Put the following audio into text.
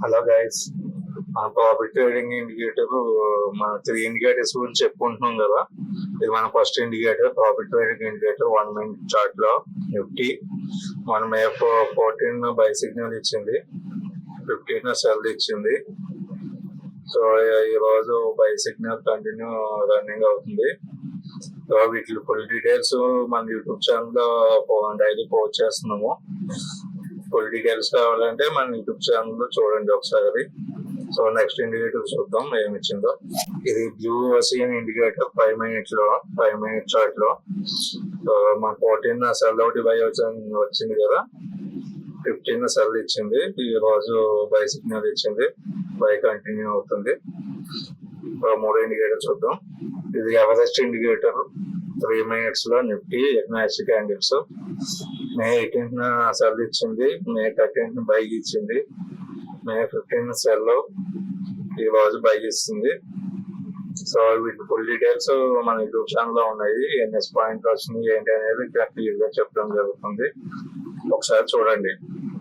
Hello guys, మన profit trading indicator మన 3 indicators గురించి చెప్పుకుంటున్నాం కదా. ఇది మన first indicator, profit trading indicator 1 minute chart లో నిఫ్టీ మన మే 14 బై సిగ్నల్ ఇచ్చింది, 15 సెల్ ఇచ్చింది. సో ఈ రోజు బై సిగ్నల్ కంటిన్యూ రన్నింగ్ అవుతుంది. సో వీటి ఫుల్ డీటెయిల్స్ మన యూట్యూబ్ ఛానల్ లో డైలీ పోస్ట్ చేస్తున్నాము. ఫుల్ డీటెయిల్స్ కావాలంటే మన యూట్యూబ్ ఛానల్ లో చూడండి ఒకసారి. సో నెక్స్ట్ ఇండికేటర్ చూద్దాం ఏమి ఇచ్చిందో. ఇది blue ocean indicator 5 minute chart లో. సో మన 14 సెల్ ఒకటి బై వచ్చింది కదా, 15 సెల్ ఇచ్చింది. ఈ రోజు బై సిగ్నల్ ఇచ్చింది, బై కంటిన్యూ అవుతుంది. 3 ఇండికేటర్ చూద్దాం. ఇది ఎవరెస్ట్ ఇండికేటర్ 3 మినిట్స్ లో నిఫ్టీ ఎకనామిక్ క్యాండిల్స్. మే 18 సెల్ ఇచ్చింది, మే 13 బై ఇచ్చింది, మే 15 సెల్ ఈ రోజు బై ఇస్తుంది. సో వీటి ఫుల్ డీటెయిల్స్ మన యూట్యూబ్ ఛానల్ లో ఉన్నాయి. ఎన్ఎస్ పాయింట్ వచ్చింది ఏంటి అనేది క్లియర్ గా చెప్పడం జరుగుతుంది, ఒకసారి చూడండి.